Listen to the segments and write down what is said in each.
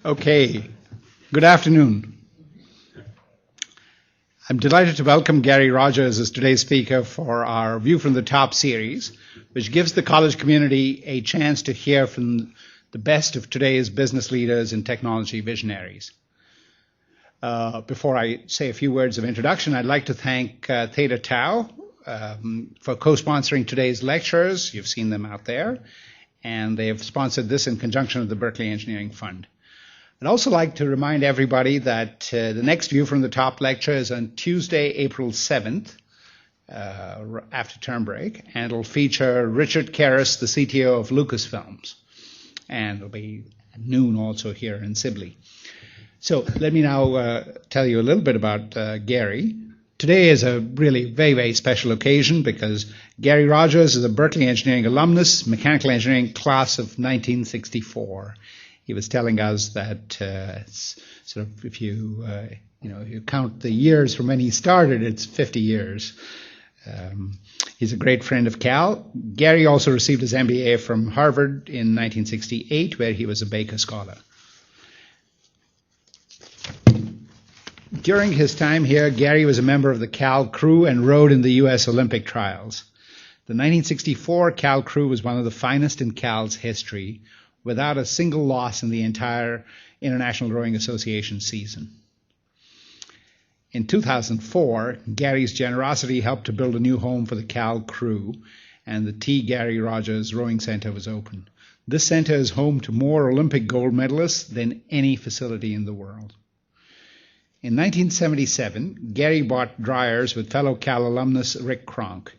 Okay, good afternoon. I'm delighted to welcome Gary Rogers as today's speaker for our View from the Top series, which gives the college community a chance to hear from the best of today's business leaders and technology visionaries. Before I say a few words of introduction, I'd like to thank Theta Tau for co-sponsoring today's lectures. You've seen them out there. And they have sponsored this in conjunction with the Berkeley Engineering Fund. I'd also like to remind everybody that the next View from the Top lecture is on Tuesday, April 7th, after term break, and it'll feature Richard Karras, the CTO of Lucasfilms. And it'll be at noon also here in Sibley. So let me now tell you a little bit about Gary. Today is a really very, very special occasion because Gary Rogers is a Berkeley Engineering alumnus, mechanical engineering class of 1964. He was telling us that sort of if you count the years from when he started, it's 50 years. He's a great friend of Cal. Gary also received his MBA from Harvard in 1968, where he was a Baker Scholar. During his time here, Gary was a member of the Cal crew and rowed in the U.S. Olympic trials. The 1964 Cal crew was one of the finest in Cal's history, without a single loss in the entire International Rowing Association season. In 2004, Gary's generosity helped to build a new home for the Cal crew, and the T. Gary Rogers Rowing Center was opened. This center is home to more Olympic gold medalists than any facility in the world. In 1977, Gary bought Dreyers with fellow Cal alumnus Rick Kronk.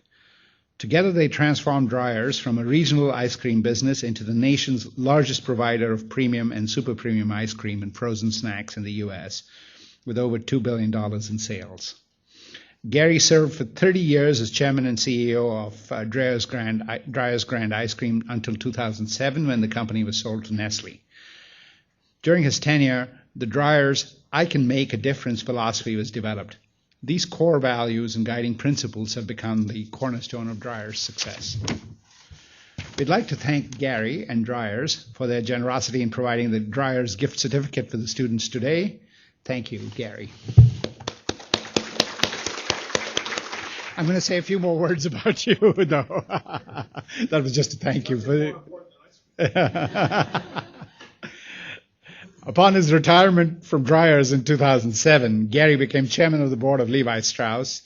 Together they transformed Dreyers from a regional ice cream business into the nation's largest provider of premium and super premium ice cream and frozen snacks in the U.S., with over $2 billion in sales. Gary served for 30 years as chairman and CEO of Dreyers Grand Ice Cream until 2007, when the company was sold to Nestle. During his tenure, the Dreyers I Can Make a Difference philosophy was developed. These core values and guiding principles have become the cornerstone of Dreyers' success. We'd like to thank Gary and Dreyers for their generosity in providing the Dreyers gift certificate for the students today. Thank you, Gary. I'm going to say a few more words about you, though. That was just a thank you. Upon his retirement from Dreyers in 2007, Gary became chairman of the board of Levi Strauss,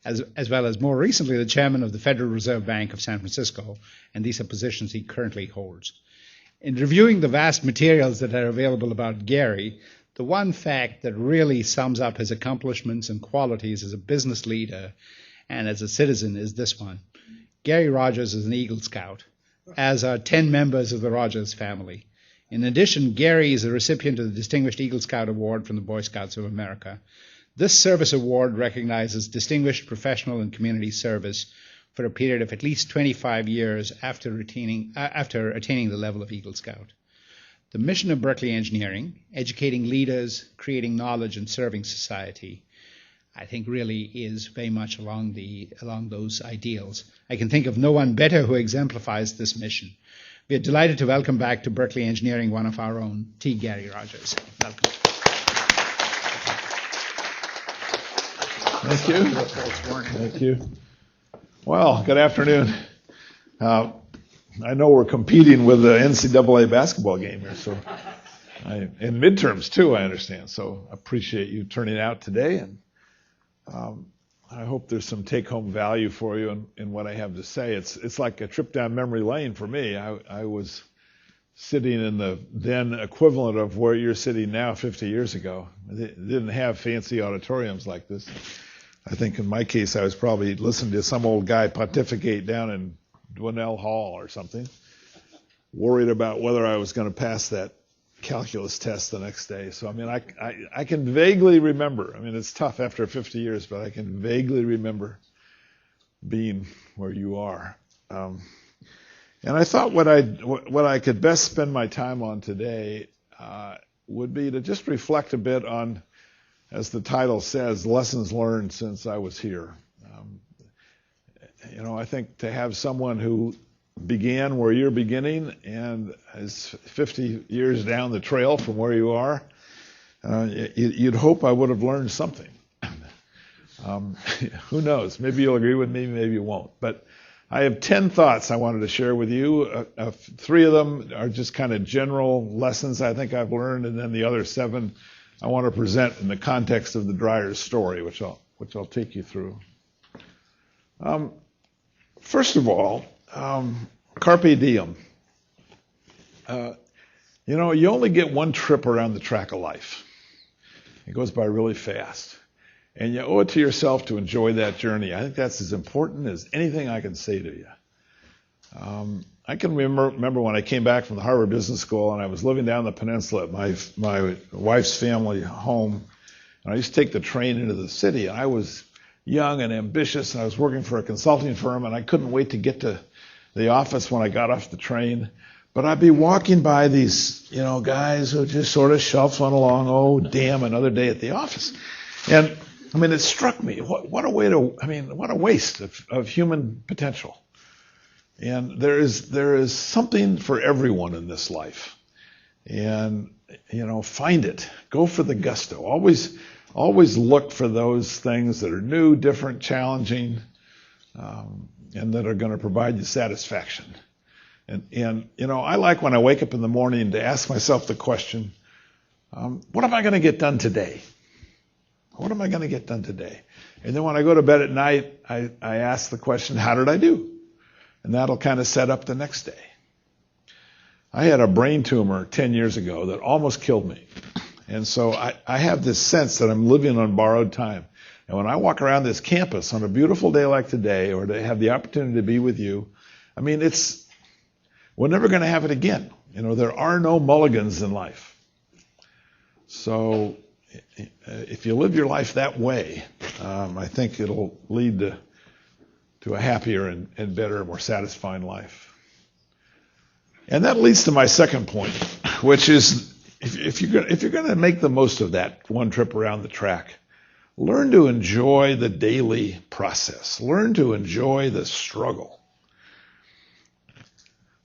as well as more recently the chairman of the Federal Reserve Bank of San Francisco, and these are positions he currently holds. In reviewing the vast materials that are available about Gary, the one fact that really sums up his accomplishments and qualities as a business leader and as a citizen is this one. Gary Rogers is an Eagle Scout, as are 10 members of the Rogers family. In addition, Gary is a recipient of the Distinguished Eagle Scout Award from the Boy Scouts of America. This service award recognizes distinguished professional and community service for a period of at least 25 years after attaining the level of Eagle Scout. The mission of Berkeley Engineering, educating leaders, creating knowledge, and serving society, I think really is very much along those ideals. I can think of no one better who exemplifies this mission. We are delighted to welcome back to Berkeley Engineering one of our own, T. Gary Rogers. Welcome. Thank you. Thank you. Well, good afternoon. I know we're competing with the NCAA basketball game here, so in midterms too, I understand. So I appreciate you turning out today, and I hope there's some take-home value for you in what I have to say. It's like a trip down memory lane for me. I was sitting in the then equivalent of where you're sitting now 50 years ago. They didn't have fancy auditoriums like this. I think in my case, I was probably listening to some old guy pontificate down in Dwinell Hall or something, worried about whether I was going to pass that calculus test the next day. So, I mean, I can vaguely remember. I mean, it's tough after 50 years, but I can vaguely remember being where you are. And I thought what I could best spend my time on today would be to just reflect a bit on, as the title says, lessons learned since I was here. I think to have someone who began where you're beginning and is 50 years down the trail from where you are, you'd hope I would have learned something. Who knows? Maybe you'll agree with me, maybe you won't. But I have 10 thoughts I wanted to share with you. 3 of them are just kind of general lessons I think I've learned, and then the other 7 I want to present in the context of the Dreyers story, which I'll take you through. First of all, carpe diem. You only get one trip around the track of life. It goes by really fast. And you owe it to yourself to enjoy that journey. I think that's as important as anything I can say to you. I can remember when I came back from the Harvard Business School and I was living down the peninsula at my wife's family home. And I used to take the train into the city. And I was young and ambitious, and I was working for a consulting firm, and I couldn't wait to get to the office when I got off the train. But I'd be walking by these, guys who just sort of shuffling along. Oh, damn, another day at the office. And it struck me, what a waste of human potential. And there is something for everyone in this life. And, find it. Go for the gusto. Always look for those things that are new, different, challenging, and that are going to provide you satisfaction. And I like when I wake up in the morning to ask myself the question, what am I going to get done today? What am I going to get done today? And then when I go to bed at night, I ask the question, how did I do? And that'll kind of set up the next day. I had a brain tumor 10 years ago that almost killed me. And so I have this sense that I'm living on borrowed time. And when I walk around this campus on a beautiful day like today, or to have the opportunity to be with you, we're never going to have it again. There are no mulligans in life. So if you live your life that way, I think it'll lead to a happier and better, more satisfying life. And that leads to my second point, which is if you're going to make the most of that one trip around the track, learn to enjoy the daily process. Learn to enjoy the struggle.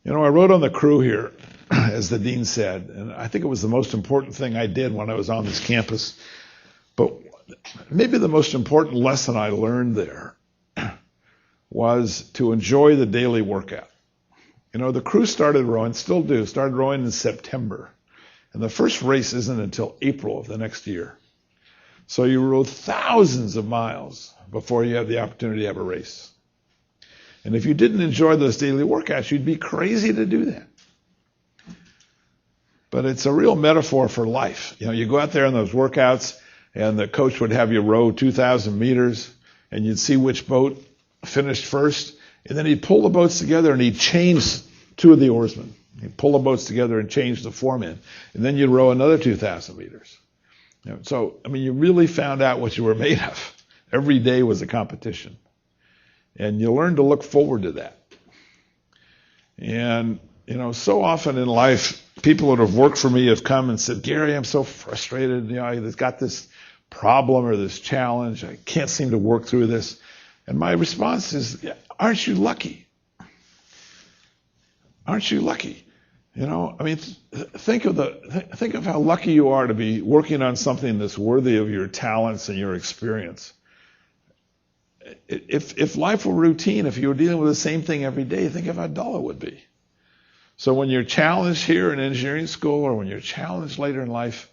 I wrote on the crew here, as the dean said, and I think it was the most important thing I did when I was on this campus. But maybe the most important lesson I learned there was to enjoy the daily workout. The crew started rowing in September. And the first race isn't until April of the next year. So you row thousands of miles before you have the opportunity to have a race. And if you didn't enjoy those daily workouts, you'd be crazy to do that. But it's a real metaphor for life. You go out there in those workouts, and the coach would have you row 2,000 meters, and you'd see which boat finished first, and then he'd pull the boats together, and he'd change 2 of the oarsmen. He'd pull the boats together and change the foreman, and then you'd row another 2,000 meters. You really found out what you were made of. Every day was a competition. And you learn to look forward to that. And, so often in life, people that have worked for me have come and said, Gary, I'm so frustrated. I've got this problem or this challenge. I can't seem to work through this. And my response is, aren't you lucky? Aren't you lucky? Think of how lucky you are to be working on something that's worthy of your talents and your experience. If life were routine, if you were dealing with the same thing every day, think of how dull it would be. So when you're challenged here in engineering school, or when you're challenged later in life,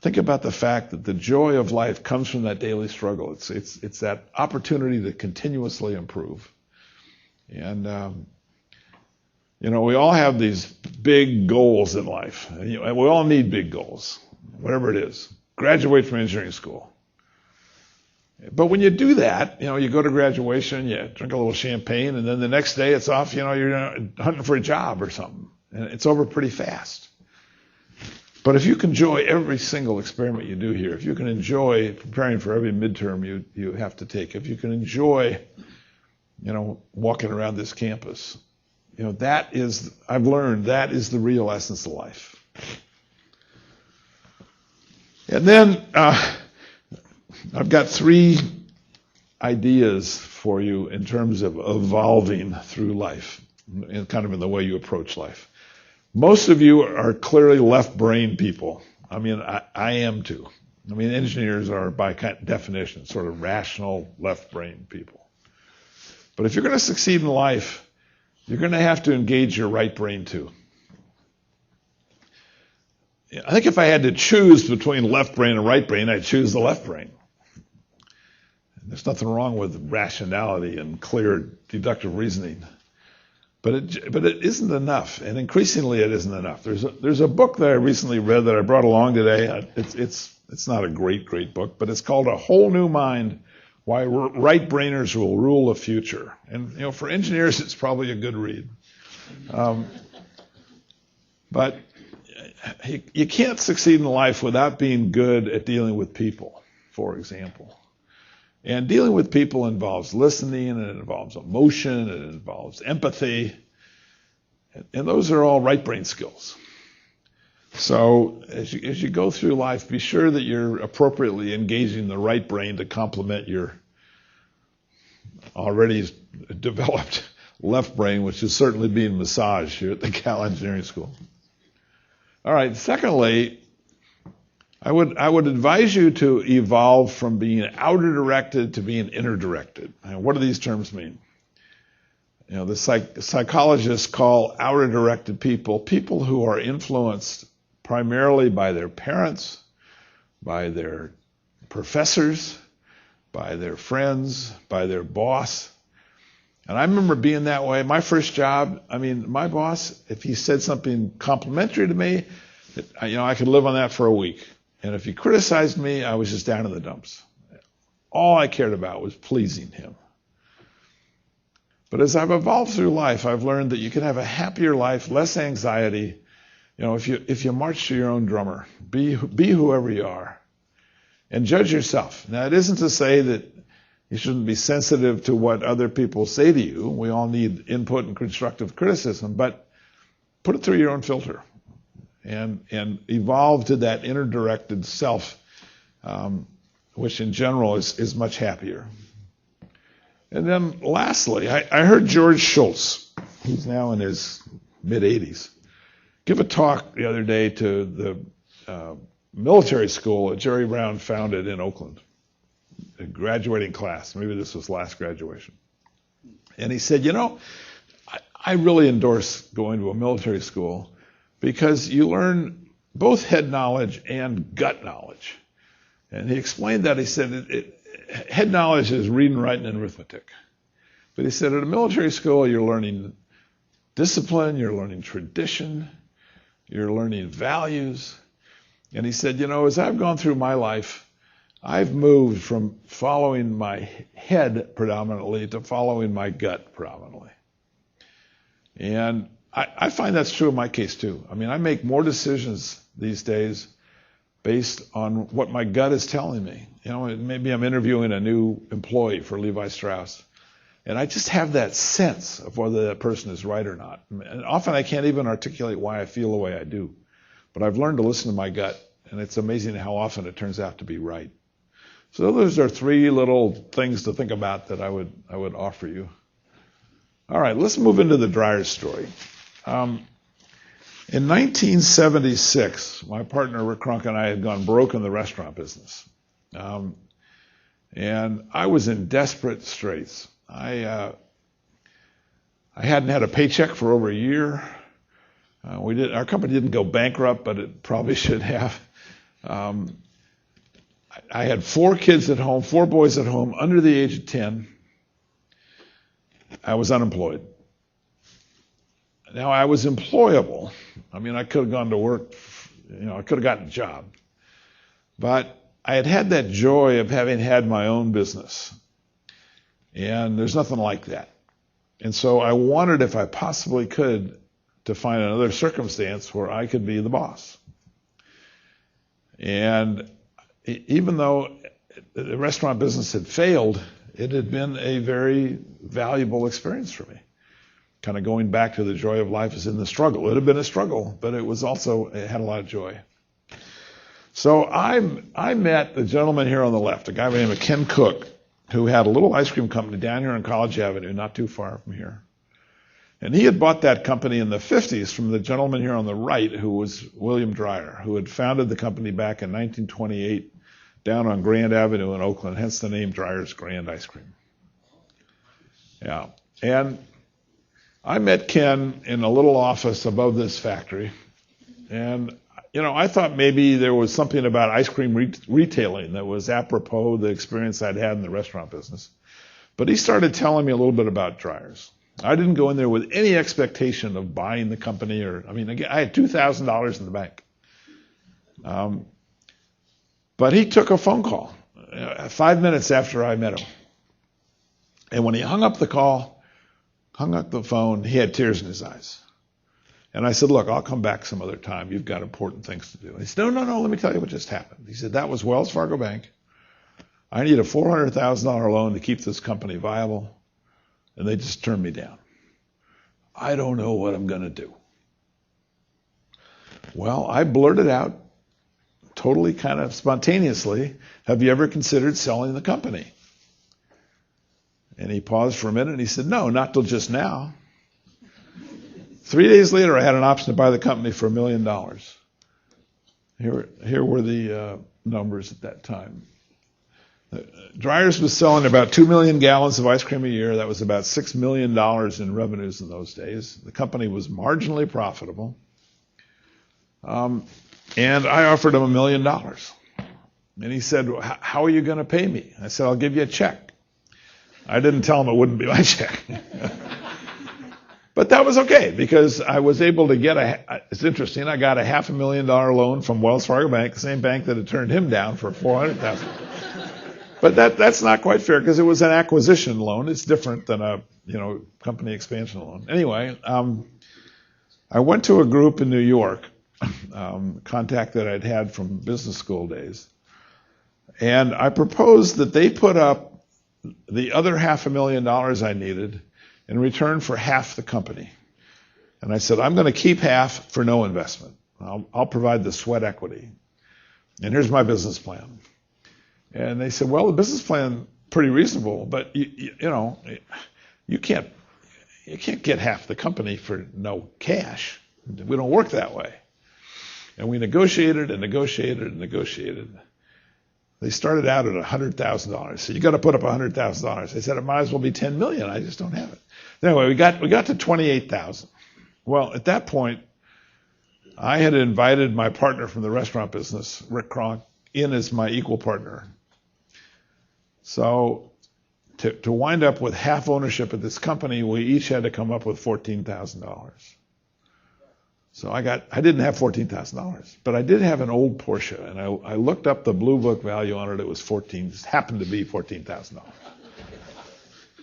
think about the fact that the joy of life comes from that daily struggle. It's that opportunity to continuously improve. And we all have these big goals in life. And we all need big goals, whatever it is. Graduate from engineering school. But when you do that, you go to graduation, you drink a little champagne, and then the next day it's off, you're hunting for a job or something. And it's over pretty fast. But if you can enjoy every single experiment you do here, if you can enjoy preparing for every midterm you have to take, if you can enjoy, walking around this campus, I've learned that is the real essence of life. And then I've got 3 ideas for you in terms of evolving through life. and kind of in the way you approach life. Most of you are clearly left-brain people. I mean, I am too. I mean, engineers are by definition sort of rational left-brain people. But if you're going to succeed in life, you're going to have to engage your right brain too. I think if I had to choose between left brain and right brain, I'd choose the left brain. There's nothing wrong with rationality and clear deductive reasoning. But it isn't enough, and increasingly it isn't enough. There's a book that I recently read that I brought along today. It's not a great book, but it's called A Whole New Mind: Why Right-Brainers Will Rule the Future. And for engineers, it's probably a good read. But you can't succeed in life without being good at dealing with people, for example. And dealing with people involves listening, and it involves emotion, and it involves empathy. And those are all right brain skills. So as you go through life, be sure that you're appropriately engaging the right brain to complement your already developed left brain, which is certainly being massaged here at the Cal Engineering School. All right, secondly, I would advise you to evolve from being outer directed to being inner directed. And what do these terms mean? The psychologists call outer directed people who are influenced primarily by their parents, by their professors, by their friends, by their boss. And I remember being that way. My first job, my boss, if he said something complimentary to me, I could live on that for a week. And if he criticized me, I was just down in the dumps. All I cared about was pleasing him. But as I've evolved through life, I've learned that you can have a happier life, less anxiety, if you march to your own drummer. Be whoever you are. And judge yourself. Now, it isn't to say that you shouldn't be sensitive to what other people say to you. We all need input and constructive criticism, but put it through your own filter. And evolve to that inner directed self, which in general is much happier. And then lastly, I heard George Schultz, who's now in his mid-80s, give a talk the other day to the military school that Jerry Brown founded in Oakland, a graduating class. Maybe this was last graduation. And he said, I really endorse going to a military school because you learn both head knowledge and gut knowledge. And he explained that. He said head knowledge is reading, writing, and arithmetic. But he said at a military school, you're learning discipline, you're learning tradition, you're learning values. And he said, as I've gone through my life, I've moved from following my head predominantly to following my gut predominantly. And I find that's true in my case too. I make more decisions these days based on what my gut is telling me. Maybe I'm interviewing a new employee for Levi Strauss, and I just have that sense of whether that person is right or not. And often I can't even articulate why I feel the way I do. But I've learned to listen to my gut, and it's amazing how often it turns out to be right. So those are three little things to think about that I would offer you. All right, let's move into the Dreyers story. In 1976, my partner Rick Cronk and I had gone broke in the restaurant business. And I was in desperate straits. I hadn't had a paycheck for over a year. Our company didn't go bankrupt, but it probably should have. I had 4 kids at home, 4 boys at home, under the age of 10. I was unemployed. Now, I was employable. I could have gone to work, I could have gotten a job. But I had that joy of having had my own business. And there's nothing like that. And so I wanted, if I possibly could, to find another circumstance where I could be the boss. And even though the restaurant business had failed, it had been a very valuable experience for me. Kind of going back to the joy of life is in the struggle. It had been a struggle, but it had a lot of joy. So I met the gentleman here on the left, a guy by the name of Ken Cook, who had a little ice cream company down here on College Avenue, not too far from here. And he had bought that company in the 50s from the gentleman here on the right, who was William Dreyer, who had founded the company back in 1928 down on Grand Avenue in Oakland, hence the name Dreyers Grand ice cream. Yeah. And I met Ken in a little office above this factory. And, I thought maybe there was something about ice cream retailing that was apropos the experience I'd had in the restaurant business. But he started telling me a little bit about Dreyers. I didn't go in there with any expectation of buying the company I had $2,000 in the bank. But he took a phone call 5 minutes after I met him. And when he hung up the phone, he had tears in his eyes. And I said, look, I'll come back some other time. You've got important things to do. And he said, no, let me tell you what just happened. He said, that was Wells Fargo Bank. I need a $400,000 loan to keep this company viable. And they just turned me down. I don't know what I'm going to do. Well, I blurted out, totally kind of spontaneously, have you ever considered selling the company? And he paused for a minute and he said, no, not till just now. 3 days later, I had an option to buy the company for $1 million. Here were the numbers at that time. Dreyers was selling about 2 million gallons of ice cream a year. That was about $6 million in revenues in those days. The company was marginally profitable. And I offered him $1 million. And he said, how are you going to pay me? I said, I'll give you a check. I didn't tell him it wouldn't be my check. But that was okay, because I was able to it's interesting, I got a $500,000 loan from Wells Fargo Bank, the same bank that had turned him down for $400,000. But that's not quite fair, because it was an acquisition loan. It's different than a company expansion loan. Anyway, I went to a group in New York, contact that I'd had from business school days, and I proposed that they put up the other $500,000 I needed in return for half the company. And I said, I'm going to keep half for no investment. I'll provide the sweat equity. And here's my business plan. And they said, well, the business plan pretty reasonable, but you can't get half the company for no cash. We don't work that way. And we negotiated and negotiated and negotiated. They started out at $100,000. So you got to put up $100,000. They said it might as well be $10 million. I just don't have it. Anyway, we got to $28,000. Well, at that point, I had invited my partner from the restaurant business, Rick Kronk, in as my equal partner. So to wind up with half ownership of this company, we each had to come up with $14,000. So I didn't have $14,000, but I did have an old Porsche, and I looked up the blue book value on it. It was happened to be $14,000.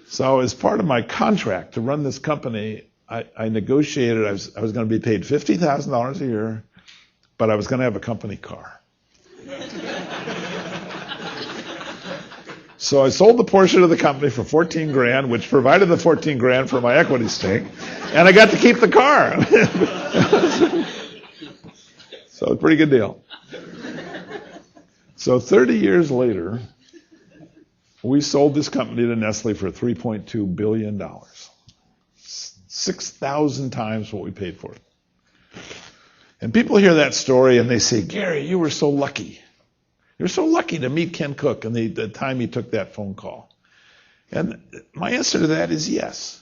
So as part of my contract to run this company, I negotiated. I was going to be paid $50,000 a year, but I was going to have a company car. So I sold the Porsche to the company for $14,000, which provided the $14,000 for my equity stake, and I got to keep the car. So a pretty good deal. So 30 years later, we sold this company to Nestle for $3.2 billion. 6,000 times what we paid for it. And people hear that story and they say, Gary, you were so lucky. You're so lucky to meet Ken Cook and the time he took that phone call. And my answer to that is yes.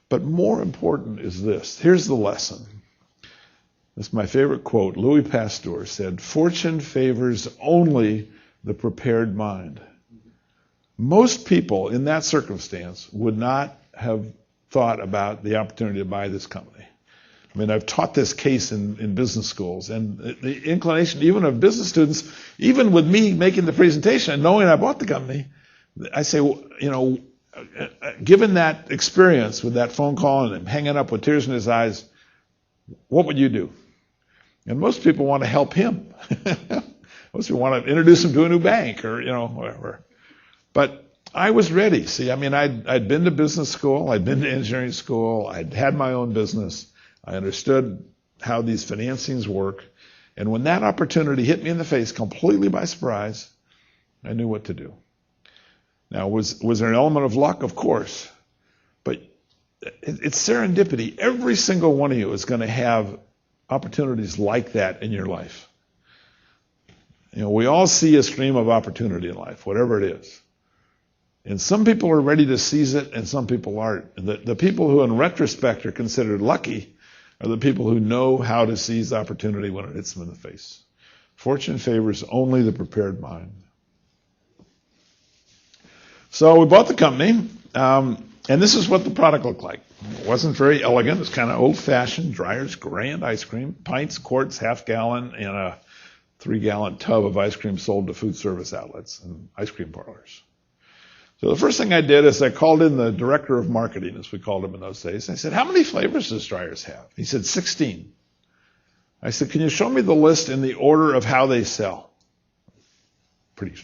But more important is this. Here's the lesson. This is my favorite quote. Louis Pasteur said, fortune favors only the prepared mind. Most people in that circumstance would not have thought about the opportunity to buy this company. I mean, I've taught this case in business schools, and the inclination even of business students, even with me making the presentation and knowing I bought the company, I say, given that experience with that phone call and him hanging up with tears in his eyes, what would you do? And most people want to help him. Most people want to introduce him to a new bank or, whatever. But I was ready. See, I mean, I'd been to business school. I'd been to engineering school. I'd had my own business. I understood how these financings work. And when that opportunity hit me in the face completely by surprise, I knew what to do. Now, was there an element of luck? Of course. But it's serendipity. Every single one of you is going to have opportunities like that in your life. We all see a stream of opportunity in life, whatever it is. And some people are ready to seize it, and some people aren't. And the people who, in retrospect, are considered lucky are the people who know how to seize opportunity when it hits them in the face. Fortune favors only the prepared mind. So we bought the company, and this is what the product looked like. It wasn't very elegant. It was kind of old-fashioned Dreyers Grand ice cream, pints, quarts, half-gallon, and a 3-gallon tub of ice cream sold to food service outlets and ice cream parlors. So the first thing I did is I called in the director of marketing, as we called him in those days. I said, how many flavors does Dreyers have? He said, 16. I said, can you show me the list in the order of how they sell? Pretty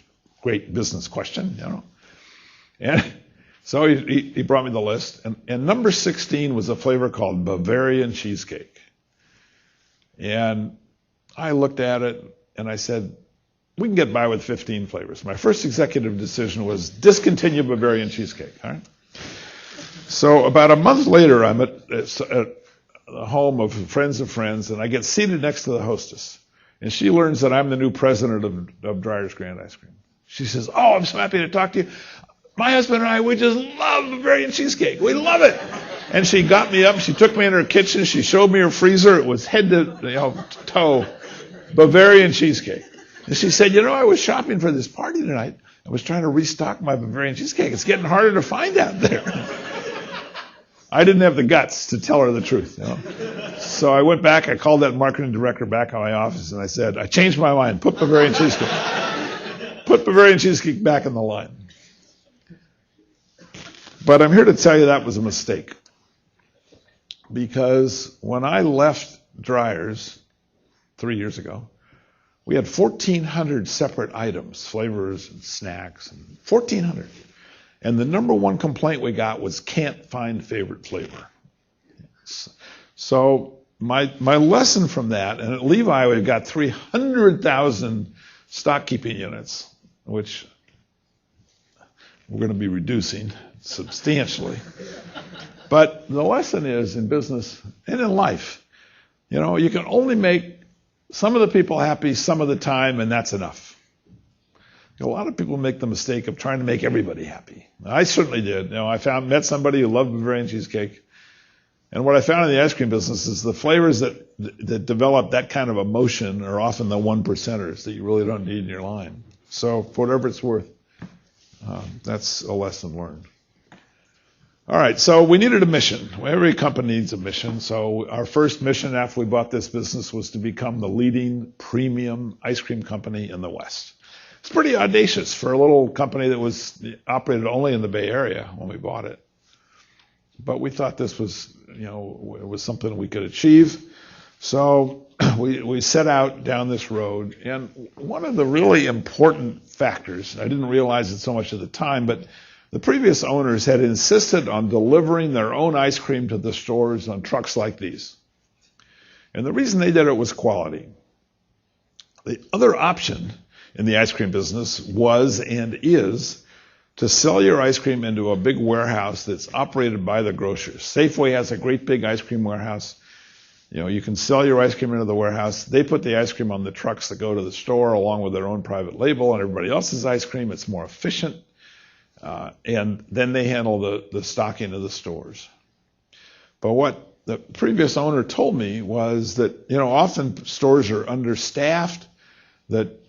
great business question, And so he brought me the list. And number 16 was a flavor called Bavarian cheesecake. And I looked at it and I said, we can get by with 15 flavors. My first executive decision was discontinue Bavarian cheesecake. All right. So about a month later, I'm at the home of friends of friends, and I get seated next to the hostess. And she learns that I'm the new president of Dreyers Grand Ice Cream. She says, oh, I'm so happy to talk to you. My husband and I, we just love Bavarian cheesecake. We love it. And she got me up. She took me in her kitchen. She showed me her freezer. It was head to toe Bavarian cheesecake. And she said, I was shopping for this party tonight. I was trying to restock my Bavarian cheesecake. It's getting harder to find out there. I didn't have the guts to tell her the truth. So I went back. I called that marketing director back in my office, and I said, I changed my mind. Put Bavarian cheesecake back in the line. But I'm here to tell you that was a mistake. Because when I left Dreyers 3 years ago, we had 1,400 separate items, flavors and snacks, and 1,400. And the number one complaint we got was can't find favorite flavor. So my lesson from that, and at Levi we've got 300,000 stock keeping units, which we're going to be reducing substantially. But the lesson is in business and in life, you can only make some of the people happy some of the time, and that's enough. A lot of people make the mistake of trying to make everybody happy. I certainly did. I met somebody who loved Bavarian cheesecake. And what I found in the ice cream business is the flavors that develop that kind of emotion are often the 1%ers that you really don't need in your line. So for whatever it's worth, that's a lesson learned. All right, so we needed a mission. Every company needs a mission. So our first mission after we bought this business was to become the leading premium ice cream company in the West. It's pretty audacious for a little company that was operated only in the Bay Area when we bought it. But we thought this was, it was something we could achieve. So we set out down this road. And one of the really important factors, I didn't realize it so much at the time, but the previous owners had insisted on delivering their own ice cream to the stores on trucks like these. And the reason they did it was quality. The other option in the ice cream business was and is to sell your ice cream into a big warehouse that's operated by the grocers. Safeway has a great big ice cream warehouse. You can sell your ice cream into the warehouse. They put the ice cream on the trucks that go to the store along with their own private label and everybody else's ice cream. It's more efficient. And then they handle the stocking of the stores. But what the previous owner told me was that, often stores are understaffed, that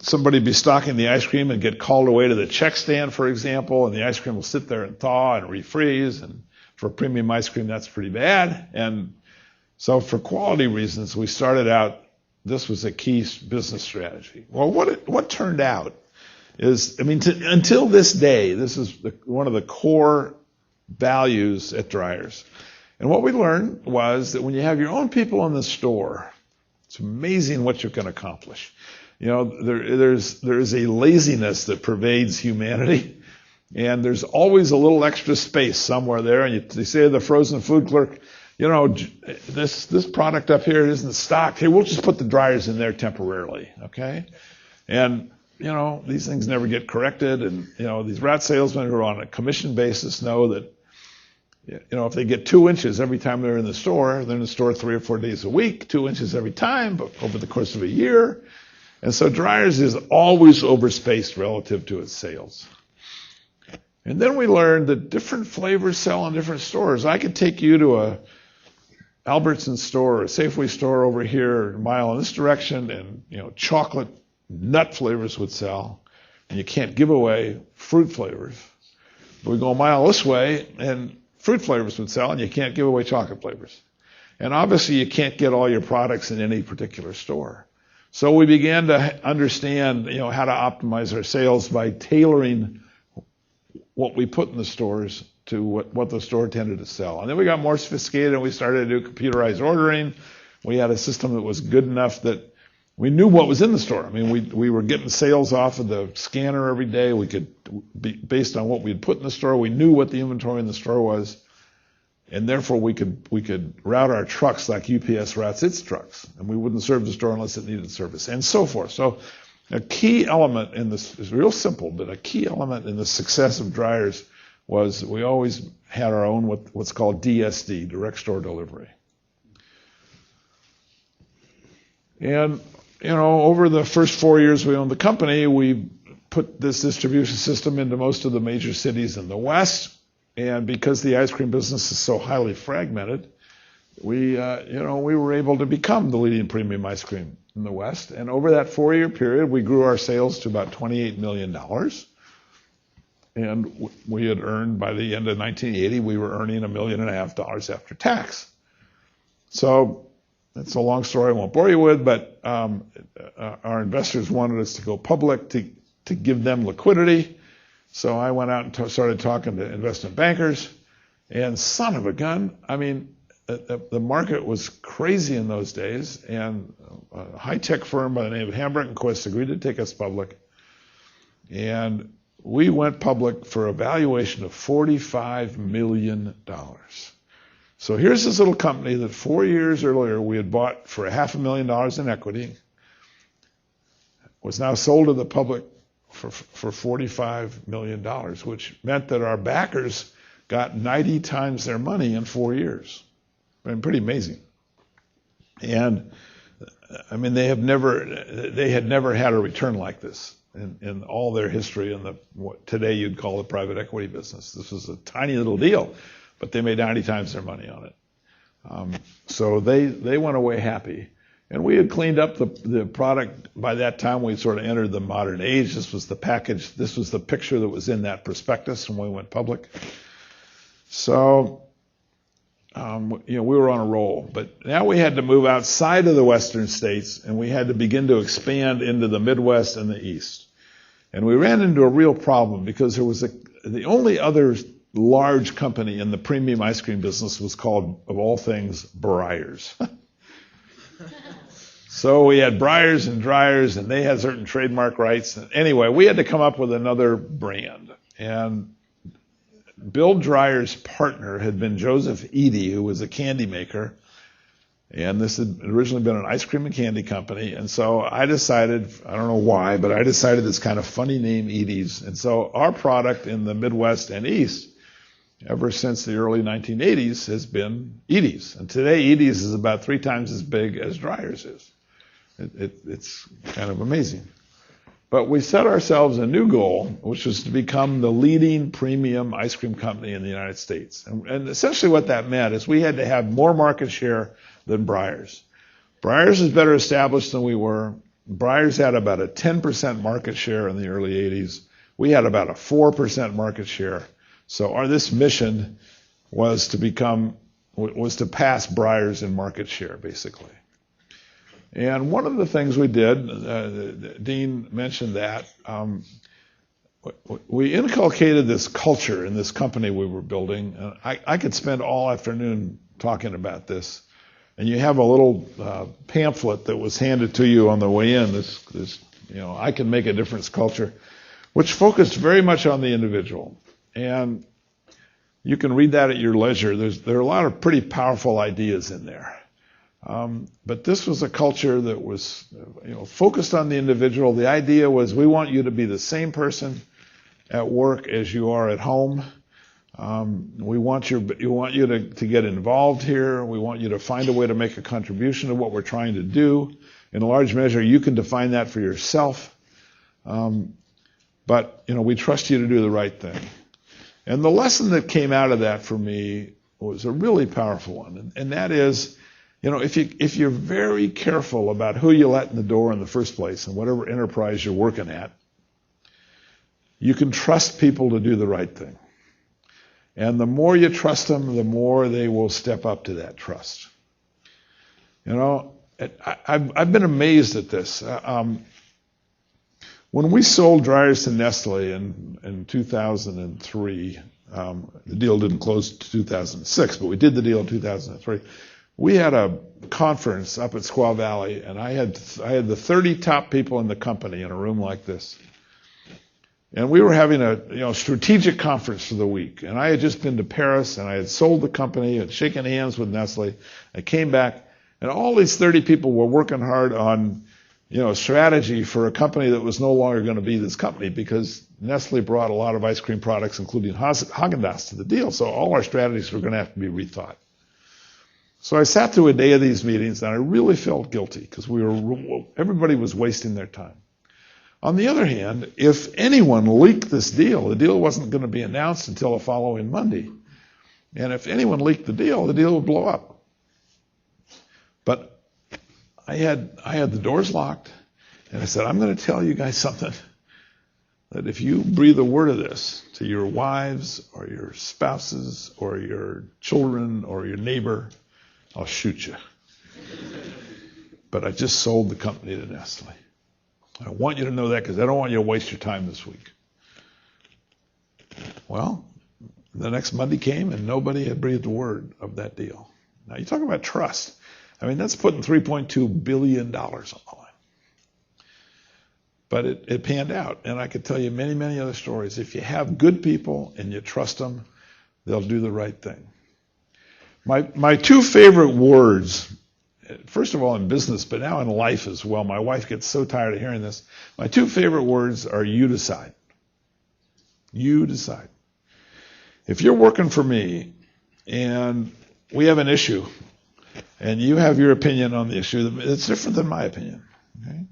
somebody be stocking the ice cream and get called away to the check stand, for example, and the ice cream will sit there and thaw and refreeze. And for premium ice cream, that's pretty bad. And so for quality reasons, we started out, this was a key business strategy. Well, what turned out is, until this day, this is one of the core values at Dreyers. And what we learned was that when you have your own people in the store, it's amazing what you can accomplish. There's a laziness that pervades humanity, and there's always a little extra space somewhere there. And you say to the frozen food clerk, this product up here isn't stocked. Hey, we'll just put the Dryers in there temporarily, okay? And these things never get corrected, and these rat salesmen who are on a commission basis know that if they get 2 inches every time they're in the store, they're in the store 3 or 4 days a week, 2 inches every time, but over the course of a year. And so Dreyers is always overspaced relative to its sales. And then we learned that different flavors sell in different stores. I could take you to a Albertsons store or a Safeway store over here, a mile in this direction, and chocolate nut flavors would sell, and you can't give away fruit flavors. But we go a mile this way, and fruit flavors would sell, and you can't give away chocolate flavors. And obviously, you can't get all your products in any particular store. So we began to understand, how to optimize our sales by tailoring what we put in the stores to what the store tended to sell. And then we got more sophisticated and we started to do computerized ordering. We had a system that was good enough that we knew what was in the store. I mean, we were getting sales off of the scanner every day. We could, based on what we'd put in the store, we knew what the inventory in the store was. And therefore we could route our trucks like UPS routes its trucks. And we wouldn't serve the store unless it needed service, and so forth. So a key element in this is real simple, but a key element in the success of Dreyers was we always had our own what's called DSD, direct store delivery. And, over the first 4 years we owned the company, we put this distribution system into most of the major cities in the West. And because the ice cream business is so highly fragmented, we were able to become the leading premium ice cream in the West. And over that 4-year period, we grew our sales to about $28 million. And we had earned, by the end of 1980, we were earning $1.5 million after tax. So that's a long story I won't bore you with, but our investors wanted us to go public to give them liquidity. So I went out and started talking to investment bankers, and son of a gun, I mean, the market was crazy in those days, and a high-tech firm by the name of Hambrick & Quist agreed to take us public. And we went public for a valuation of $45 million. So here's this little company that 4 years earlier we had bought for $500,000 in equity, was now sold to the public for $45 million, which meant that our backers got 90 times their money in 4 years. I mean, pretty amazing. And I mean, they had never had a return like this in all their history in what today you'd call the private equity business. This was a tiny little deal, but they made 90 times their money on it. So they went away happy. And we had cleaned up the product. By that time, we sort of entered the modern age. This was the package. This was the picture that was in that prospectus when we went public. So, we were on a roll. But now we had to move outside of the western states, and we had to begin to expand into the Midwest and the East. And we ran into a real problem because there was the only other large company in the premium ice cream business was called, of all things, Dreyers. So we had Breyers and Dreyers, and they had certain trademark rights. And anyway, we had to come up with another brand. And Bill Dreyer's partner had been Joseph Eady, who was a candy maker. And this had originally been an ice cream and candy company. And so I decided, I don't know why, but I decided this kind of funny name, Eady's. And so our product in the Midwest and East, ever since the early 1980s, has been Eady's. And today, Eady's is about 3 times as big as Dreyer's is. It's kind of amazing. But we set ourselves a new goal, which was to become the leading premium ice cream company in the United States. And essentially what that meant is we had to have more market share than Dreyers. Dreyers is better established than we were. Dreyers had about a 10% market share in the early 80s. We had about a 4% market share. So this mission was to pass Dreyers in market share, basically. And one of the things we did, Dean mentioned that, we inculcated this culture in this company we were building. I could spend all afternoon talking about this. And you have a little pamphlet that was handed to you on the way in, this I Can Make a Difference culture, which focused very much on the individual. And you can read that at your leisure. There are a lot of pretty powerful ideas in there. But this was a culture that was, focused on the individual. The idea was we want you to be the same person at work as you are at home. We want you to get involved here. We want you to find a way to make a contribution to what we're trying to do. In a large measure, you can define that for yourself. But we trust you to do the right thing. And the lesson that came out of that for me was a really powerful one. And that is, if you're very careful about who you let in the door in the first place and whatever enterprise you're working at, you can trust people to do the right thing. And the more you trust them, the more they will step up to that trust. I've been amazed at this. When we sold Dreyers to Nestle in 2003, the deal didn't close to 2006, but we did the deal in 2003. We had a conference up at Squaw Valley, and I had the 30 top people in the company in a room like this. And we were having a strategic conference for the week. And I had just been to Paris, and I had sold the company, had shaken hands with Nestle. I came back, and all these 30 people were working hard on strategy for a company that was no longer going to be this company, because Nestle brought a lot of ice cream products, including Häagen-Dazs, to the deal. So all our strategies were going to have to be rethought. So I sat through a day of these meetings, and I really felt guilty because everybody was wasting their time. On the other hand, if anyone leaked this deal, the deal wasn't going to be announced until the following Monday. And if anyone leaked the deal would blow up. But I had the doors locked, and I said, I'm going to tell you guys something, that if you breathe a word of this to your wives or your spouses or your children or your neighbor, I'll shoot you. But I just sold the company to Nestle. I want you to know that because I don't want you to waste your time this week. Well, the next Monday came and nobody had breathed a word of that deal. Now you talk about trust. I mean, that's putting $3.2 billion on the line. But it panned out. And I could tell you many, many other stories. If you have good people and you trust them, they'll do the right thing. My two favorite words, first of all in business, but now in life as well, my wife gets so tired of hearing this. My two favorite words are you decide. You decide. If you're working for me and we have an issue and you have your opinion on the issue, it's different than my opinion. Okay?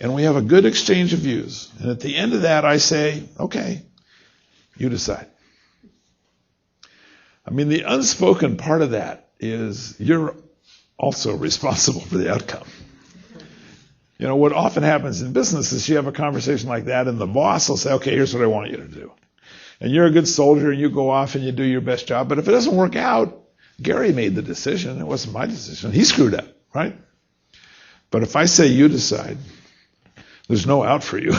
And we have a good exchange of views. And at the end of that, I say, okay, you decide. I mean, the unspoken part of that is you're also responsible for the outcome. What often happens in business is you have a conversation like that and the boss will say, okay, here's what I want you to do. And you're a good soldier and you go off and you do your best job. But if it doesn't work out, Gary made the decision. It wasn't my decision. He screwed up, right? But if I say you decide, there's no out for you.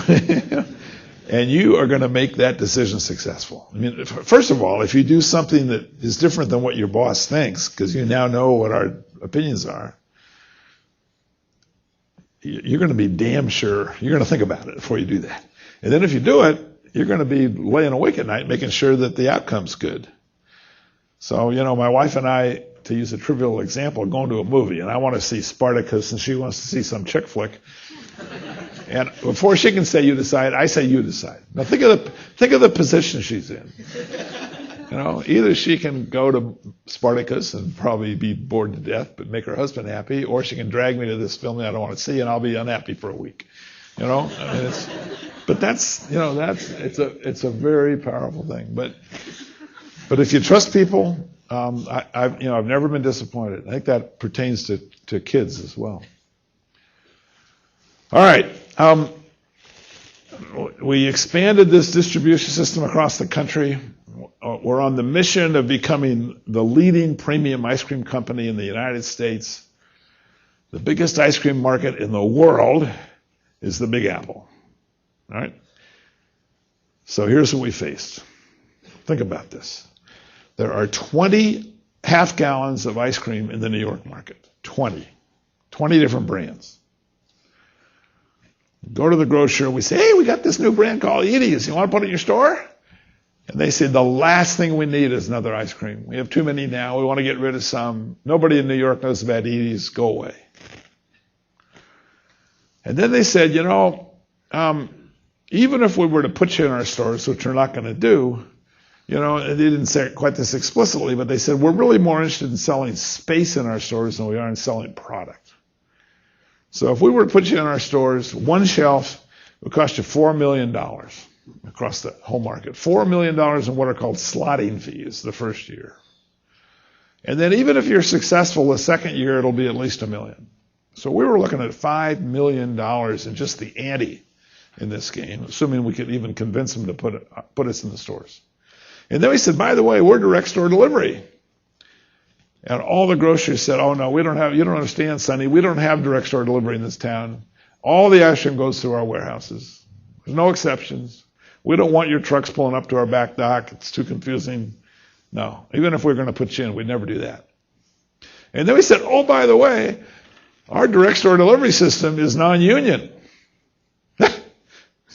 And you are going to make that decision successful. I mean, first of all, if you do something that is different than what your boss thinks, because you now know what our opinions are, you're going to be damn sure, you're going to think about it before you do that. And then if you do it, you're going to be laying awake at night making sure that the outcome's good. So, my wife and I, to use a trivial example, are going to a movie, and I want to see Spartacus, and she wants to see some chick flick. And before she can say you decide, I say you decide. Now think of the position she's in. Either she can go to Spartacus and probably be bored to death, but make her husband happy, or she can drag me to this film that I don't want to see, and I'll be unhappy for a week. It's a very powerful thing. But if you trust people, I've never been disappointed. I think that pertains to kids as well. All right. We expanded this distribution system across the country. We're on the mission of becoming the leading premium ice cream company in the United States. The biggest ice cream market in the world is the Big Apple. All right? So here's what we faced. Think about this. There are 20 half gallons of ice cream in the New York market. 20 different brands. Go to the grocer, we say, hey, we got this new brand called Edie's. You want to put it in your store? And they say, the last thing we need is another ice cream. We have too many now. We want to get rid of some. Nobody in New York knows about Edie's. Go away. And then they said, even if we were to put you in our stores, which we're not going to do, they didn't say it quite this explicitly, but they said, we're really more interested in selling space in our stores than we are in selling product. So if we were to put you in our stores, one shelf would cost you $4 million across the whole market. $4 million in what are called slotting fees the first year. And then even if you're successful the second year, it'll be at least $1 million. So we were looking at $5 million in just the ante in this game, assuming we could even convince them to put us in the stores. And then we said, by the way, we're direct store delivery. And all the grocers said, oh no, you don't understand, Sonny, we don't have direct store delivery in this town. All the ice cream goes through our warehouses. There's no exceptions. We don't want your trucks pulling up to our back dock. It's too confusing. No, even if we're going to put you in, we'd never do that. And then we said, oh, by the way, our direct store delivery system is non-union.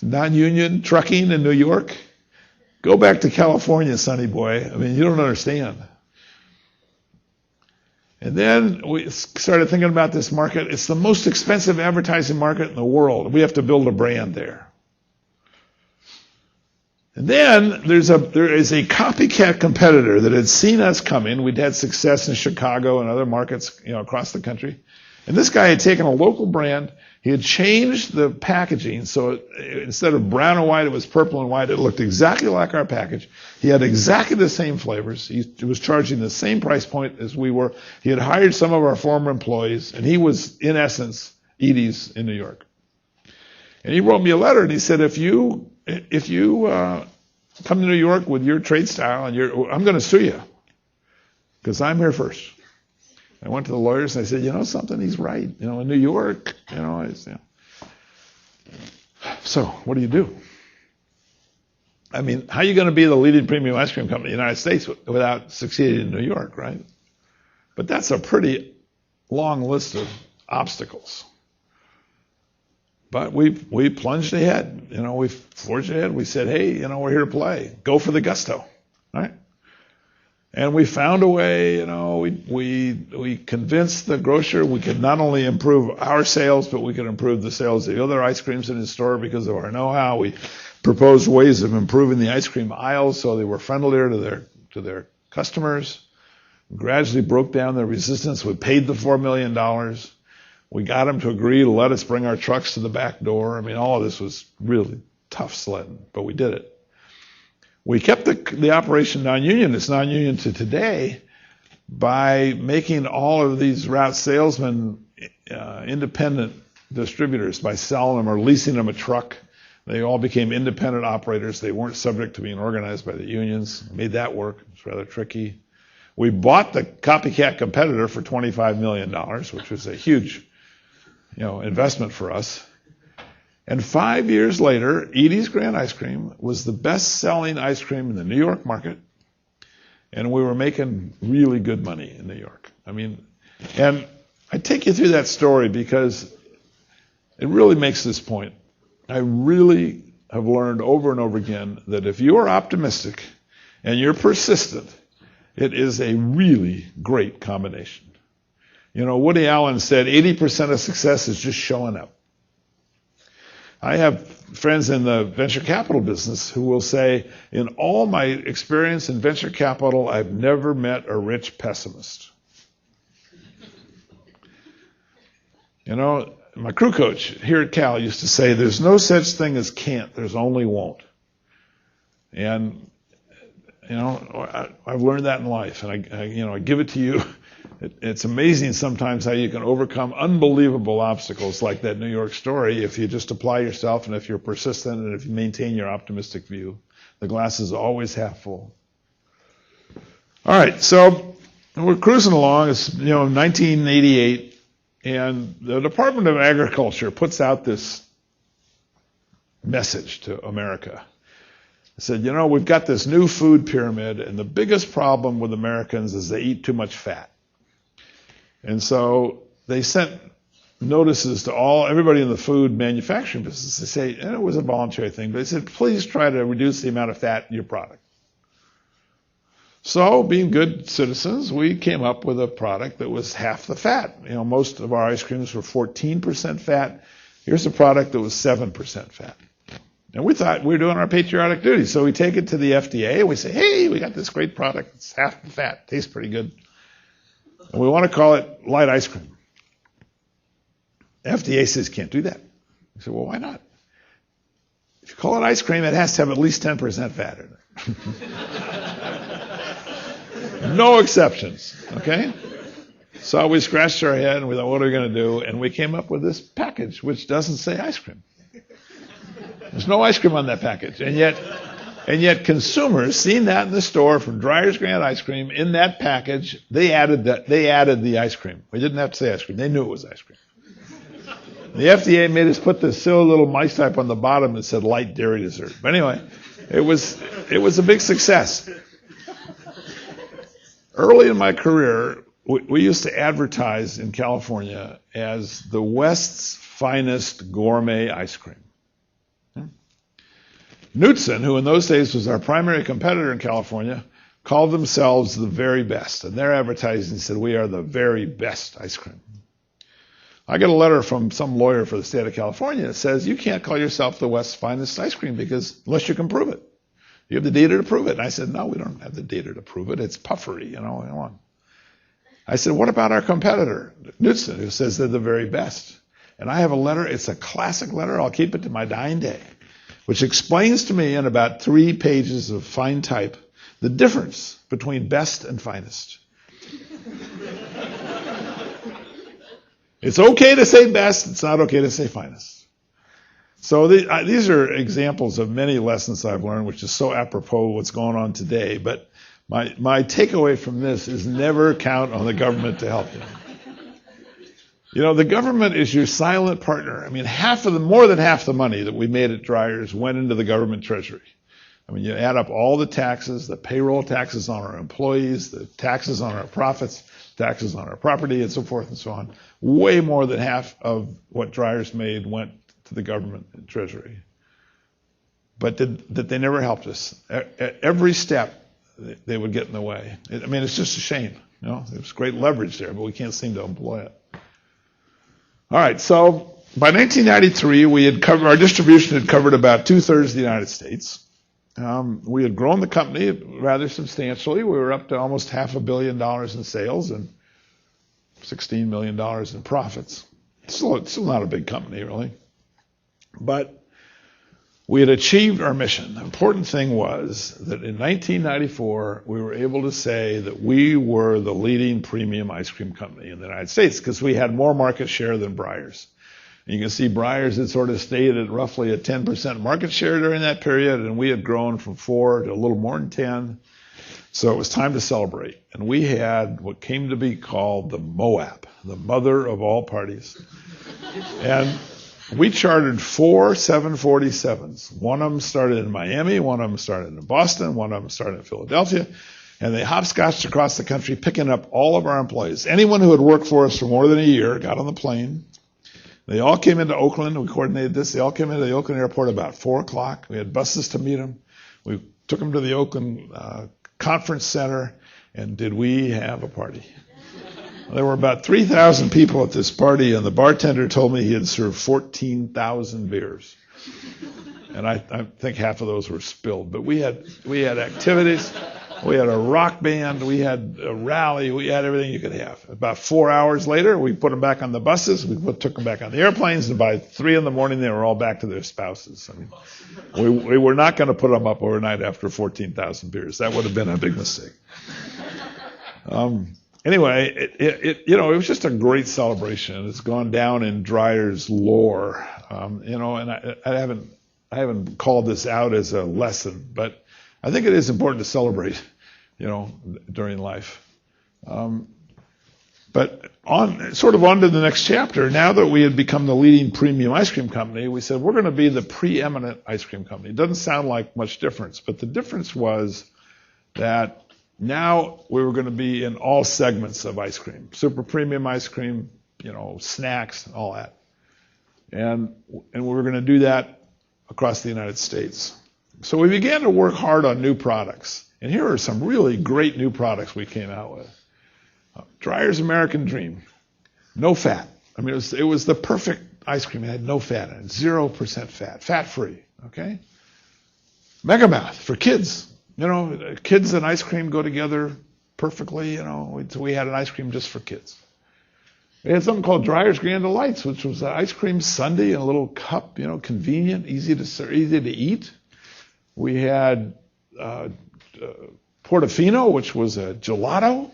Non-union trucking in New York. Go back to California, Sonny boy. I mean, you don't understand. And then we started thinking about this market. It's the most expensive advertising market in the world. We have to build a brand there. And then there is a copycat competitor that had seen us coming. We'd had success in Chicago and other markets, across the country. And this guy had taken a local brand. He had changed the packaging, so instead of brown and white, it was purple and white. It looked exactly like our package. He had exactly the same flavors. He was charging the same price point as we were. He had hired some of our former employees, and he was, in essence, Edie's in New York. And he wrote me a letter, and he said, if you come to New York with your trade style, I'm going to sue you, because I'm here first. I went to the lawyers and I said, something, he's right. In New York, So what do? I mean, how are you going to be the leading premium ice cream company in the United States without succeeding in New York, right? But that's a pretty long list of obstacles. But we plunged ahead. We forged ahead. We said, hey, we're here to play. Go for the gusto, right? And we found a way, we convinced the grocer we could not only improve our sales, but we could improve the sales of the other ice creams in his store because of our know-how. We proposed ways of improving the ice cream aisles so they were friendlier to their customers. We gradually broke down their resistance. We paid the $4 million. We got them to agree to let us bring our trucks to the back door. I mean, all of this was really tough sledding, but we did it. We kept the operation non-union. It's non-union to today by making all of these route salesmen independent distributors by selling them or leasing them a truck. They all became independent operators. They weren't subject to being organized by the unions. Made that work. It's rather tricky. We bought the copycat competitor for $25 million, which was a huge investment for us. And 5 years later, Edie's Grand Ice Cream was the best-selling ice cream in the New York market, and we were making really good money in New York. I mean, and I take you through that story because it really makes this point. I really have learned over and over again that if you are optimistic and you're persistent, it is a really great combination. Woody Allen said 80% of success is just showing up. I have friends in the venture capital business who will say, in all my experience in venture capital, I've never met a rich pessimist. My crew coach here at Cal used to say, there's no such thing as can't, there's only won't. And, I've learned that in life, and I give it to you. It's amazing sometimes how you can overcome unbelievable obstacles like that New York story if you just apply yourself and if you're persistent and if you maintain your optimistic view. The glass is always half full. All right, so we're cruising along. It's 1988, and the Department of Agriculture puts out this message to America. It said, we've got this new food pyramid, and the biggest problem with Americans is they eat too much fat. And so they sent notices to everybody in the food manufacturing business. They say, and it was a voluntary thing, but they said, please try to reduce the amount of fat in your product. So, being good citizens, we came up with a product that was half the fat. Most of our ice creams were 14% fat. Here's a product that was 7% fat. And we thought we were doing our patriotic duty. So we take it to the FDA and we say, hey, we got this great product. It's half the fat. Tastes pretty good. And we want to call it light ice cream. FDA says can't do that. We said, well, why not? If you call it ice cream, it has to have at least 10% fat in it. No exceptions. Okay? So we scratched our head and we thought, what are we going to do? And we came up with this package, which doesn't say ice cream. There's no ice cream on that package. And yet consumers, seeing that in the store from Dreyers Grand ice cream in that package, they added the ice cream. We didn't have to say ice cream. They knew it was ice cream. The FDA made us put this silly little mice type on the bottom that said light dairy dessert. But anyway, it was a big success. Early in my career, we used to advertise in California as the West's finest gourmet ice cream. Knudsen, who in those days was our primary competitor in California, called themselves the very best. And their advertising said, we are the very best ice cream. I get a letter from some lawyer for the state of California that says, you can't call yourself the West's finest ice cream unless you can prove it. You have the data to prove it. And I said, no, we don't have the data to prove it. It's puffery, come on. I said, what about our competitor, Knudsen, who says they're the very best? And I have a letter. It's a classic letter. I'll keep it to my dying day, which explains to me in about 3 pages of fine type the difference between best and finest. It's okay to say best. It's not okay to say finest. So these are examples of many lessons I've learned, which is so apropos of what's going on today. But my takeaway from this is never count on the government to help you. The government is your silent partner. I mean, more than half the money that we made at Dreyers went into the government treasury. I mean, you add up all the taxes, the payroll taxes on our employees, the taxes on our profits, taxes on our property, and so forth and so on. Way more than half of what Dreyers made went to the government treasury. But they never helped us. At every step, they would get in the way. It's just a shame. There's great leverage there, but we can't seem to employ it. All right, so by 1993, our distribution had covered about 2/3 of the United States. We had grown the company rather substantially. We were up to almost $500 million in sales and $16 million in profits. Still not a big company, really. But we had achieved our mission. The important thing was that in 1994, we were able to say that we were the leading premium ice cream company in the United States because we had more market share than Dreyers. And you can see Dreyers had sort of stayed at roughly a 10% market share during that period, and we had grown from 4 to a little more than 10. So it was time to celebrate. And we had what came to be called the MOAP, the mother of all parties. And we chartered 4 747s. One of them started in Miami, one of them started in Boston, one of them started in Philadelphia. And they hopscotched across the country, picking up all of our employees. Anyone who had worked for us for more than a year got on the plane. They all came into Oakland. We coordinated this. They all came into the Oakland airport about 4 o'clock. We had buses to meet them. We took them to the Oakland Conference Center. And did we have a party? There were about 3,000 people at this party, and the bartender told me he had served 14,000 beers. And I think half of those were spilled. But we had activities. We had a rock band. We had a rally. We had everything you could have. About 4 hours later, we put them back on the buses. We took them back on the airplanes. And by 3 a.m, they were all back to their spouses. We were not going to put them up overnight after 14,000 beers. That would have been a big mistake. Anyway, it was just a great celebration. It's gone down in Dreyer's lore. And I haven't called this out as a lesson, but I think it is important to celebrate, during life. But on to the next chapter. Now that we had become the leading premium ice cream company, we said we're going to be the preeminent ice cream company. It doesn't sound like much difference, but the difference was that now we were going to be in all segments of ice cream, super premium ice cream, snacks, all that. And we were going to do that across the United States. So we began to work hard on new products. And here are some really great new products we came out with. Dreyer's American Dream. No fat. It was the perfect ice cream had no fat in it, 0% fat, fat-free, okay? Megamouth for kids. Kids and ice cream go together perfectly, So we had an ice cream just for kids. We had something called Dreyers Grand Delights, which was an ice cream sundae in a little cup, convenient, easy to eat. We had Portofino, which was a gelato,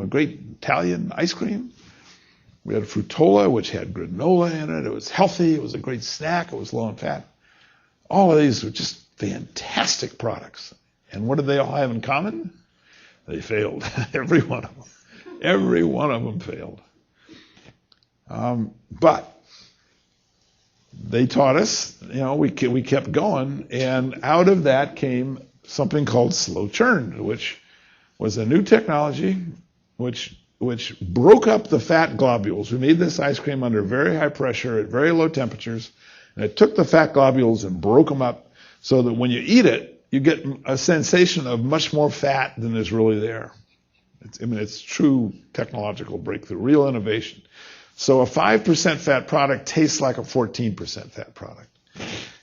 a great Italian ice cream. We had Frutola, which had granola in it. It was healthy. It was a great snack. It was low in fat. All of these were just fantastic products. And what did they all have in common? They failed. Every one of them. Every one of them failed. But they taught us, we kept going, and out of that came something called slow churn, which was a new technology which broke up the fat globules. We made this ice cream under very high pressure at very low temperatures, and it took the fat globules and broke them up so that when you eat it, you get a sensation of much more fat than is really there. It's true technological breakthrough, real innovation. So a 5% fat product tastes like a 14% fat product.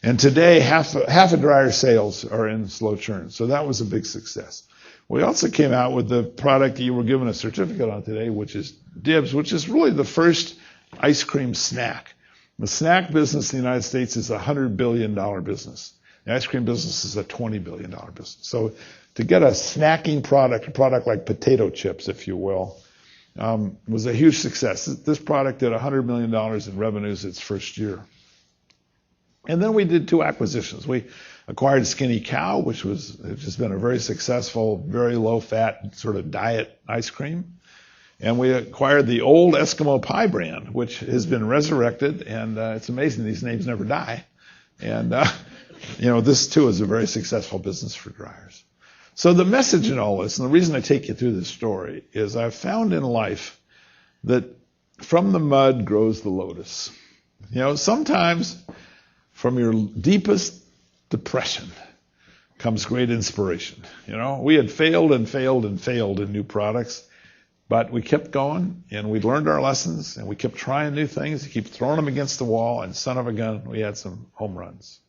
And today, half of Dreyer's sales are in slow churn. So that was a big success. We also came out with the product you were given a certificate on today, which is Dibs, which is really the first ice cream snack. The snack business in the United States is a $100 billion business. The ice cream business is a $20 billion business. So to get a snacking product, a product like potato chips, if you will, was a huge success. This product did $100 million in revenues its first year. And then we did 2 acquisitions. We acquired Skinny Cow, which has just been a very successful, very low-fat sort of diet ice cream. And we acquired the old Eskimo Pie brand, which has been resurrected, and it's amazing these names never die. And, this, too, is a very successful business for Dreyers. So the message in all this, and the reason I take you through this story, is I've found in life that from the mud grows the lotus. Sometimes from your deepest depression comes great inspiration. We had failed and failed and failed in new products, but we kept going, and we learned our lessons, and we kept trying new things, keep throwing them against the wall, and son of a gun, we had some home runs.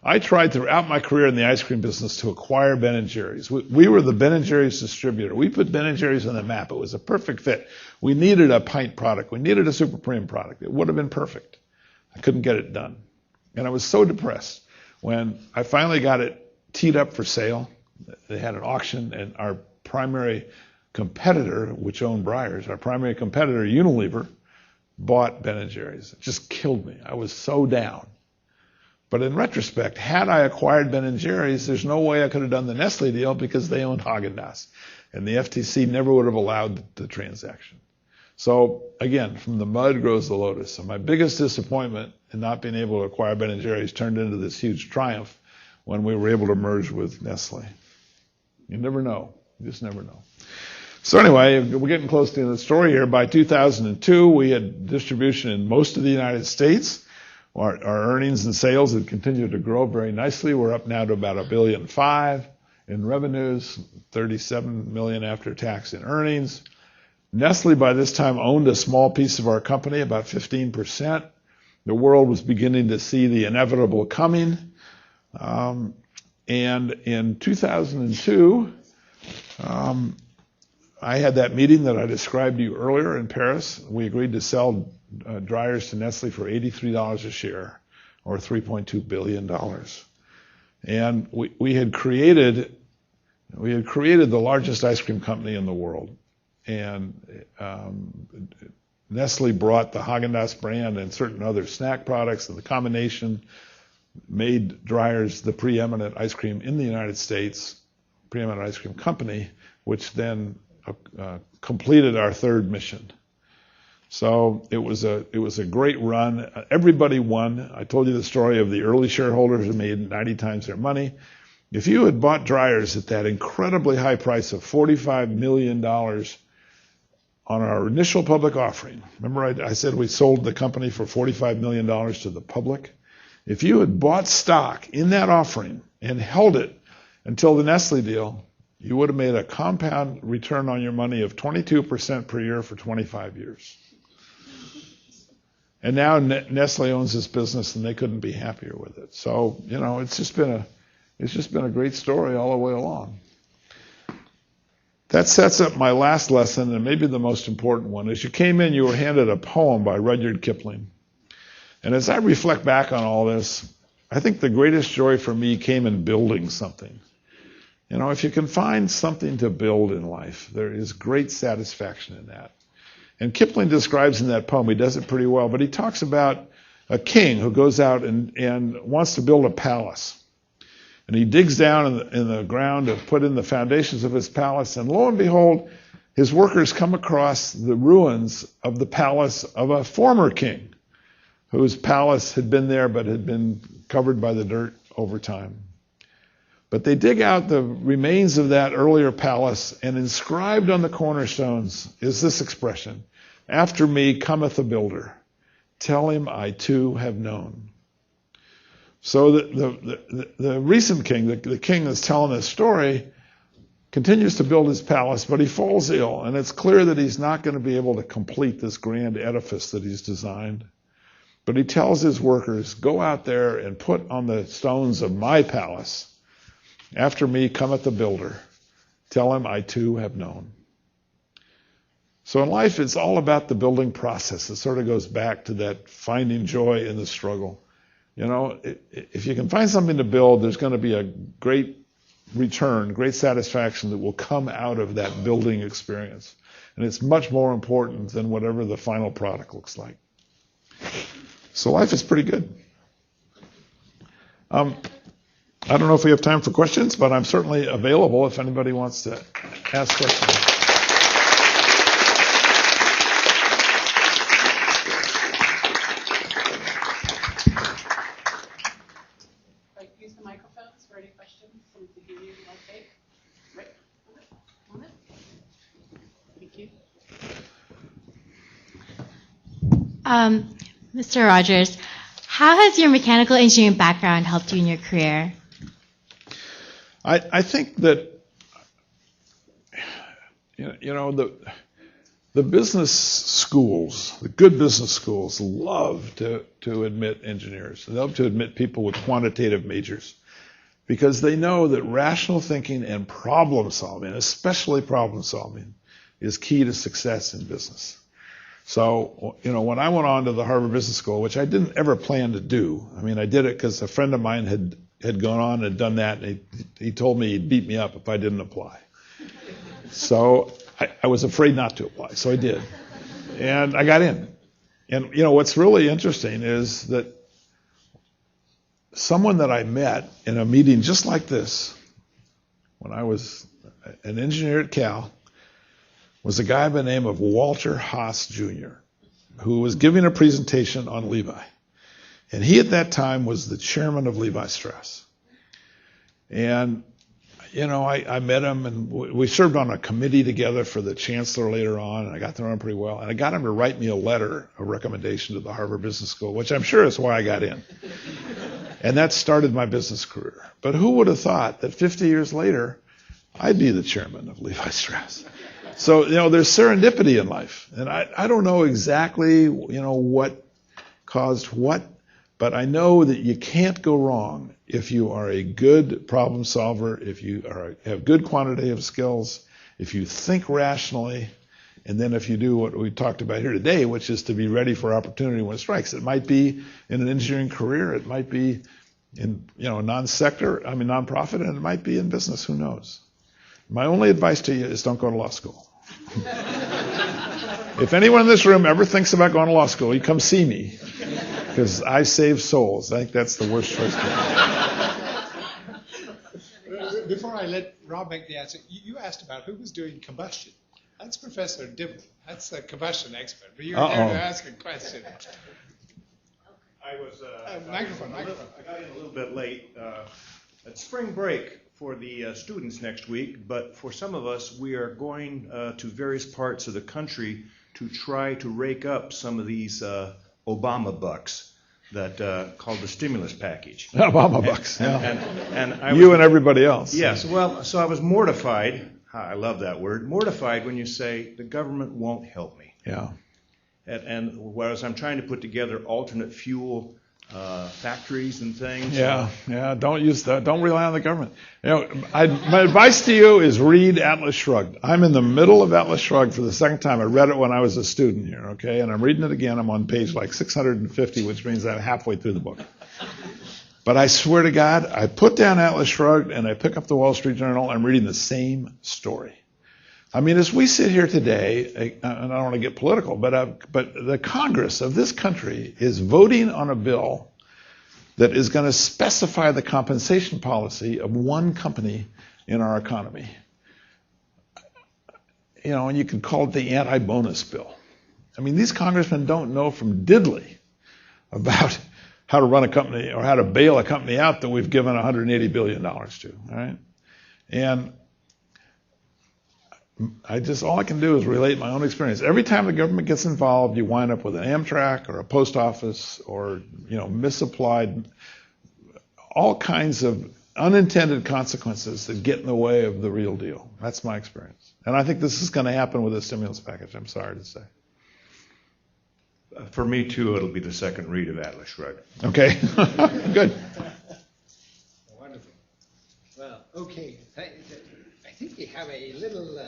I tried throughout my career in the ice cream business to acquire Ben & Jerry's. We were the Ben & Jerry's distributor. We put Ben & Jerry's on the map. It was a perfect fit. We needed a pint product. We needed a super premium product. It would have been perfect. I couldn't get it done. And I was so depressed when I finally got it teed up for sale. They had an auction, and our primary competitor, which owned Dreyers, our primary competitor, Unilever, bought Ben & Jerry's. It just killed me. I was so down. But in retrospect, had I acquired Ben & Jerry's, there's no way I could have done the Nestle deal because they owned Haagen-Dazs. And the FTC never would have allowed the transaction. So, again, from the mud grows the lotus. So my biggest disappointment in not being able to acquire Ben & Jerry's turned into this huge triumph when we were able to merge with Nestle. You never know. You just never know. So anyway, we're getting close to the story here. By 2002, we had distribution in most of the United States. Our earnings and sales had continued to grow very nicely. We're up now to about $1.5 billion in revenues, $37 million after tax in earnings. Nestle by this time owned a small piece of our company, about 15%. The world was beginning to see the inevitable coming. And in 2002, I had that meeting that I described to you earlier in Paris. We agreed to sell Dreyers to Nestle for $83 a share, or $3.2 billion. And we had created the largest ice cream company in the world. And Nestle brought the Haagen-Dazs brand and certain other snack products, and the combination made Dreyers the preeminent ice cream in the United States, preeminent ice cream company, which then completed our third mission. So it was a great run. Everybody won. I told you the story of the early shareholders who made 90 times their money. If you had bought Dreyers at that incredibly high price of $45 million on our initial public offering, remember I said we sold the company for $45 million to the public? If you had bought stock in that offering and held it until the Nestle deal, you would have made a compound return on your money of 22% per year for 25 years. And now Nestle owns this business, and they couldn't be happier with it. So, it's just been a great story all the way along. That sets up my last lesson, and maybe the most important one. As you came in, you were handed a poem by Rudyard Kipling. And as I reflect back on all this, I think the greatest joy for me came in building something. If you can find something to build in life, there is great satisfaction in that. And Kipling describes in that poem, he does it pretty well, but he talks about a king who goes out and wants to build a palace. And he digs down in the ground to put in the foundations of his palace, and lo and behold, his workers come across the ruins of the palace of a former king, whose palace had been there but had been covered by the dirt over time. But they dig out the remains of that earlier palace, and inscribed on the cornerstones is this expression: "After me cometh a builder. Tell him I too have known." So the recent king, the king that's telling this story, continues to build his palace, but he falls ill, and it's clear that he's not going to be able to complete this grand edifice that he's designed. But he tells his workers, "Go out there and put on the stones of my palace, 'After me cometh the builder. Tell him I too have known.'" So in life, it's all about the building process. It sort of goes back to that finding joy in the struggle. If you can find something to build, there's going to be a great return, great satisfaction that will come out of that building experience. And it's much more important than whatever the final product looks like. So life is pretty good. I don't know if we have time for questions, but I'm certainly available if anybody wants to ask questions. Use the microphones for any questions. Someone can hear you. Okay. Right. On it. Thank you. Mr. Rogers, how has your mechanical engineering background helped you in your career? I think that the business schools, the good business schools, love to admit engineers. They love to admit people with quantitative majors, because they know that rational thinking and problem solving, especially problem solving, is key to success in business. So, when I went on to the Harvard Business School, which I didn't ever plan to do, I did it because a friend of mine had gone on and done that, and he told me he'd beat me up if I didn't apply. So I was afraid not to apply, so I did. And I got in. And, what's really interesting is that someone that I met in a meeting just like this, when I was an engineer at Cal, was a guy by the name of Walter Haas Jr., who was giving a presentation on Levi. And he at that time was the chairman of Levi Strauss. And, I met him, and we served on a committee together for the chancellor later on, and I got to know him pretty well. And I got him to write me a letter, a recommendation to the Harvard Business School, which I'm sure is why I got in. And that started my business career. But who would have thought that 50 years later, I'd be the chairman of Levi Strauss? So, there's serendipity in life. And I don't know exactly, what caused what, but I know that you can't go wrong if you are a good problem solver, if you have good quantitative skills, if you think rationally, and then if you do what we talked about here today, which is to be ready for opportunity when it strikes. It might be in an engineering career, it might be in, nonprofit, and it might be in business, who knows. My only advice to you is don't go to law school. If anyone in this room ever thinks about going to law school, you come see me, because I save souls. I think that's the worst choice to make. Before I let Rob make the answer, you asked about who was doing combustion. That's Professor Dibble. That's a combustion expert. But you were there to ask a question. I was microphone. I got in a little bit late. It's spring break for the students next week, but for some of us, we are going to various parts of the country to try to rake up some of these Obama bucks that called the stimulus package. Obama bucks, yeah. And and everybody else. Yes, well, so I was mortified. I love that word. Mortified when you say the government won't help me. Yeah. And whereas I'm trying to put together alternate fuel factories and things. Yeah. Don't use that. Don't rely on the government. My advice to you is read Atlas Shrugged. I'm in the middle of Atlas Shrugged for the second time. I read it when I was a student here, okay? And I'm reading it again. I'm on page like 650, which means I'm halfway through the book. But I swear to God, I put down Atlas Shrugged and I pick up the Wall Street Journal. I'm reading the same story. I mean, as we sit here today, and I don't want to get political, but the Congress of this country is voting on a bill that is going to specify the compensation policy of one company in our economy. And you can call it the anti-bonus bill. I mean, these congressmen don't know from diddly about how to run a company or how to bail a company out that we've given $180 billion to, all right? And all I can do is relate my own experience. Every time the government gets involved, you wind up with an Amtrak or a post office or, misapplied, all kinds of unintended consequences that get in the way of the real deal. That's my experience. And I think this is going to happen with the stimulus package, I'm sorry to say. For me, too, it'll be the second read of Atlas Shrugged. Okay, good. Wonderful. Well, okay. I think we have a little...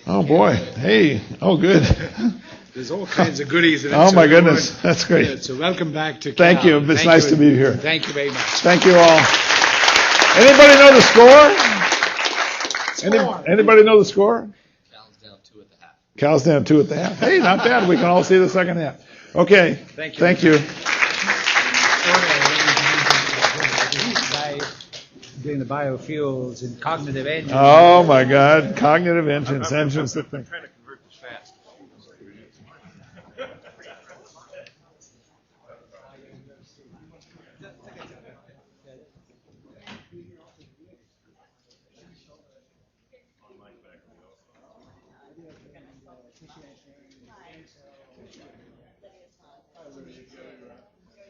Oh, boy. Hey. Oh, good. There's all kinds of goodies in it. Oh, my goodness. That's great. So welcome back to Cal. Thank you. It's nice to be here. Thank you very much. Thank you all. Anybody know the score? Anybody know the score? Cal's down 2 at the half. Hey, not bad. We can all see the second half. Okay. Thank you. Thank you. By doing the biofuels and cognitive engines. Oh, my God. Cognitive engines that think. I'm trying to convert this fast.